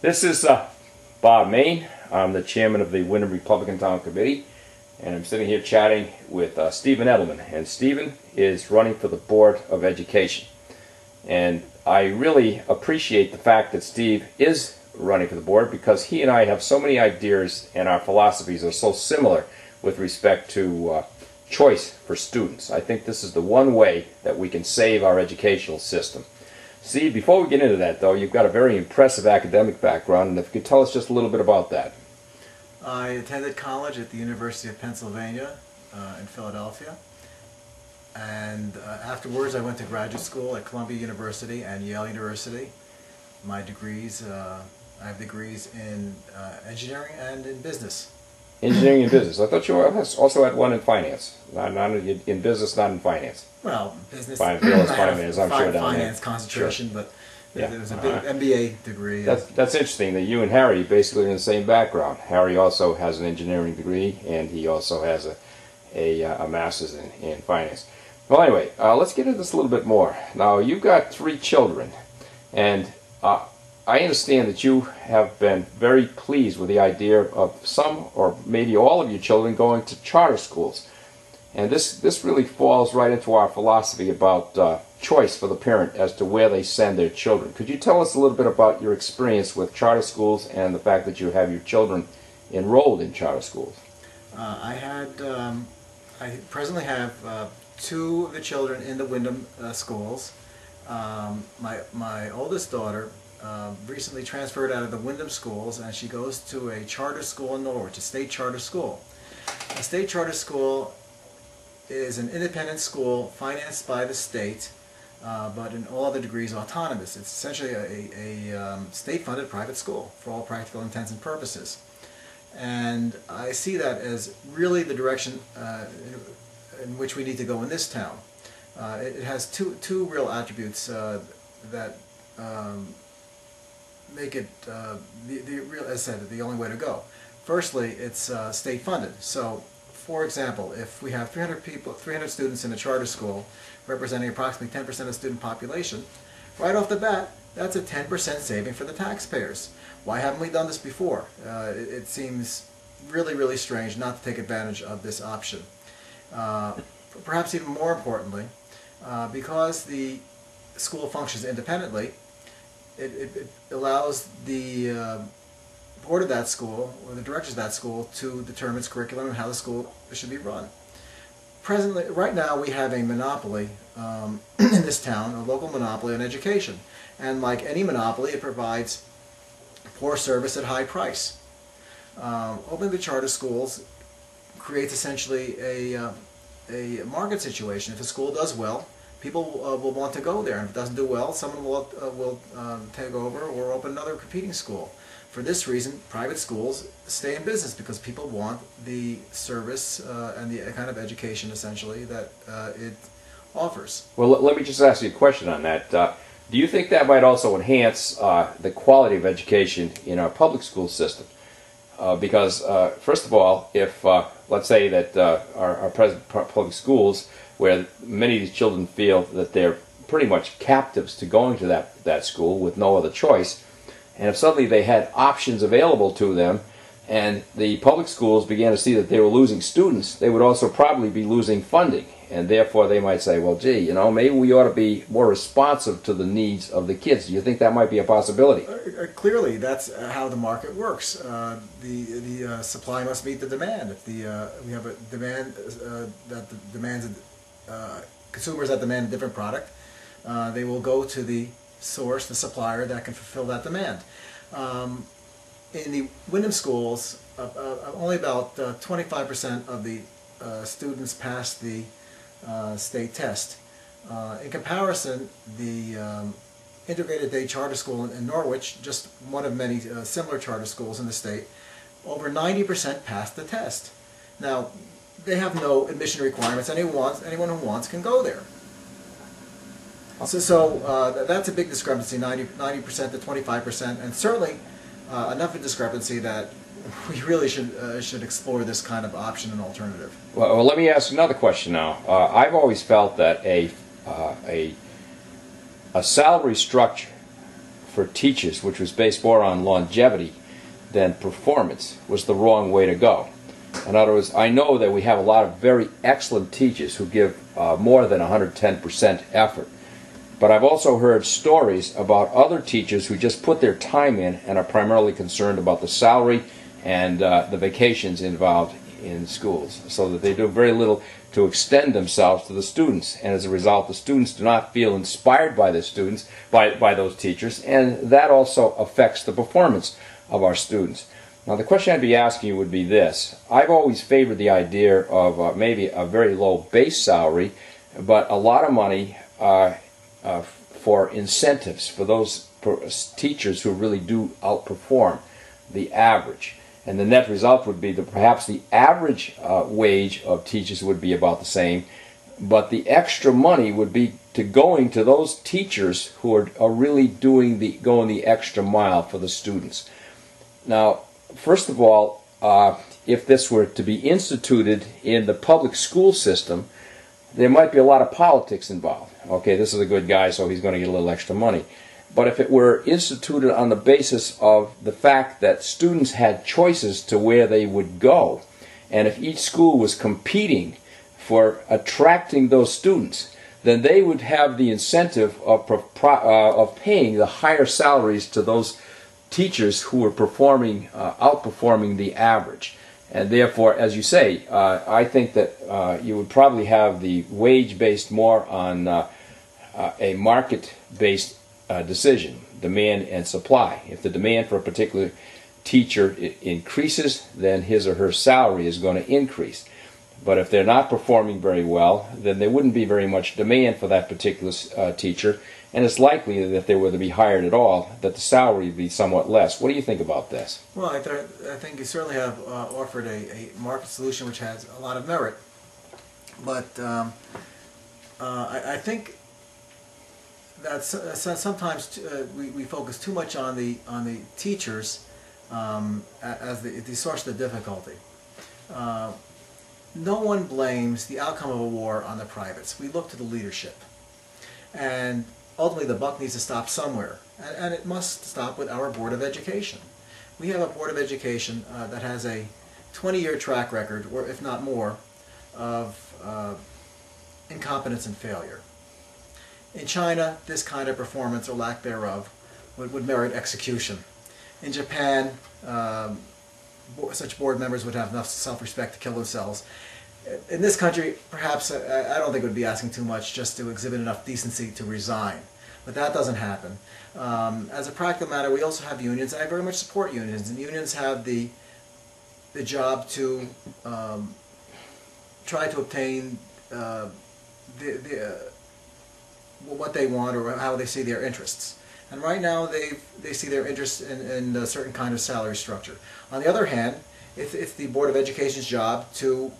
This is Bob Main. I'm the chairman of the Windham Republican Town Committee, and I'm sitting here chatting with Stephen Edelman. And Stephen is running for the Board of Education. And I really appreciate the fact that Steve is running for the board, because he and I have so many ideas and our philosophies are so similar with respect to choice for students. I think this is the one way that we can save our educational system. Steve, before we get into that, though, you've got a very impressive academic background, and if you could tell us just a little bit about that. I attended college at the University of Pennsylvania in Philadelphia, and afterwards I went to graduate school at Columbia University and Yale University. My degrees, I have degrees in engineering and in business. Engineering and business. I thought you also had one in finance. Not in business, not in finance. Well, business. Finance, I'm sure down finance there. concentration, Sure. but there was a big MBA degree. That's interesting that you and Harry basically are in the same background. Harry also has an engineering degree, and he also has a master's in finance. Well, anyway, let's get into this a little bit more. Now, you've got 3 children, and I understand that you have been very pleased with the idea of some or maybe all of your children going to charter schools. And this really falls right into our philosophy about choice for the parent as to where they send their children. Could you tell us a little bit about your experience with charter schools and the fact that you have your children enrolled in charter schools? I presently have 2 of the children in the Windham schools. My oldest daughter recently transferred out of the Windham schools, and she goes to a charter school in Norwich, a state charter school. A state charter school is an independent school financed by the state, but in all other degrees autonomous. It's essentially a state-funded private school for all practical intents and purposes. And I see that as really the direction in which we need to go in this town. It has two real attributes that make it, as I said, the only way to go. Firstly, it's state-funded. So, for example, if we have 300 students in a charter school, representing approximately 10% of the student population, right off the bat, that's a 10% saving for the taxpayers. Why haven't we done this before? It seems really, really strange not to take advantage of this option. Perhaps even more importantly, because the school functions independently, it allows the board of that school, or the directors of that school, to determine its curriculum and how the school should be run. Presently, right now, we have a monopoly in this town, a local monopoly on education. And like any monopoly, it provides poor service at high price. Opening the charter schools creates essentially a market situation. If a school does well, people will want to go there, and if it doesn't do well, someone will take over or open another competing school. For this reason, private schools stay in business because people want the service and the kind of education, essentially, that it offers. Well, let me just ask you a question on that. Do you think that might also enhance the quality of education in our public school system? Because, first of all, if, let's say that our present public schools, where many of these children feel that they're pretty much captives to going to that school with no other choice, and if suddenly they had options available to them, and the public schools began to see that they were losing students, they would also probably be losing funding. And therefore they might say, well, gee, you know, maybe we ought to be more responsive to the needs of the kids. Do you think that might be a possibility? Clearly, that's how the market works. The supply must meet the demand. If we have a demand that demands consumers that demand a different product, they will go to the source, the supplier that can fulfill that demand. In the Windham schools, only about 25% of the students pass the state test. In comparison, the integrated day charter school in Norwich, just one of many similar charter schools in the state, over 90% passed the test. Now, they have no admission requirements. Anyone who wants can go there. So that's a big discrepancy, 90% to 25%, and certainly enough of a discrepancy that we really should explore this kind of option and alternative. Well, let me ask another question now. I've always felt that a salary structure for teachers, which was based more on longevity than performance, was the wrong way to go. In other words, I know that we have a lot of very excellent teachers who give more than 110% effort. But I've also heard stories about other teachers who just put their time in and are primarily concerned about the salary and the vacations involved in schools, so that they do very little to extend themselves to the students. And as a result, the students do not feel inspired by the students, by those teachers, and that also affects the performance of our students. Now, the question I'd be asking you would be this. I've always favored the idea of maybe a very low base salary, but a lot of money for incentives for those teachers who really do outperform the average. And the net result would be that perhaps the average wage of teachers would be about the same, but the extra money would be going to those teachers who are really going the extra mile for the students. Now, first of all, if this were to be instituted in the public school system, there might be a lot of politics involved. Okay, this is a good guy, so he's going to get a little extra money. But if it were instituted on the basis of the fact that students had choices to where they would go, and if each school was competing for attracting those students, then they would have the incentive of paying the higher salaries to those teachers who were outperforming the average. And therefore, as you say, I think that you would probably have the wage based more on a market-based decision, demand and supply. If the demand for a particular teacher increases, then his or her salary is going to increase. But if they're not performing very well, then there wouldn't be very much demand for that particular teacher, and it's likely that if they were to be hired at all, that the salary would be somewhat less. What do you think about this? Well, I think you certainly have offered a market solution which has a lot of merit, but I think that sometimes we focus too much on the teachers as the source of the difficulty. No one blames the outcome of a war on the privates. We look to the leadership, and ultimately the buck needs to stop somewhere, and it must stop with our Board of Education. We have a Board of Education that has a 20-year track record, or if not more, of incompetence and failure. In China, this kind of performance, or lack thereof, would merit execution. In Japan, such board members would have enough self-respect to kill themselves. In this country, perhaps, I don't think it would be asking too much just to exhibit enough decency to resign. But that doesn't happen. As a practical matter, we also have unions, and I very much support unions. And unions have the job to try to obtain what they want, or how they see their interests. And right now they see their interests in a certain kind of salary structure. On the other hand, it's the Board of Education's job to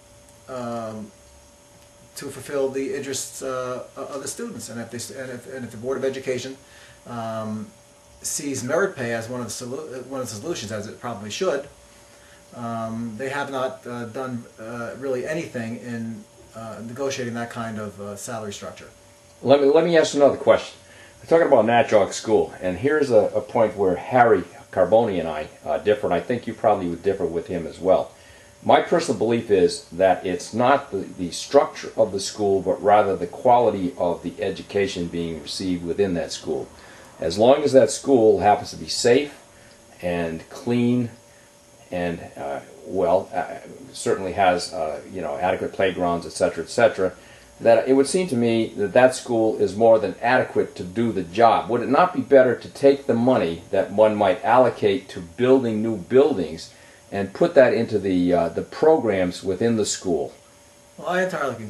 fulfill the interests of the students. And if the Board of Education sees merit pay as one of the solutions, as it probably should, they have not done really anything in negotiating that kind of salary structure. Let me ask another question. We're talking about Nat Jog School, and here's a point where Harry Carboni and I differ, and I think you probably would differ with him as well. My personal belief is that it's not the structure of the school, but rather the quality of the education being received within that school. As long as that school happens to be safe and clean and certainly has adequate playgrounds, etc., etc., that it would seem to me that that school is more than adequate to do the job. Would it not be better to take the money that one might allocate to building new buildings and put that into the programs within the school? Well, I entirely concur.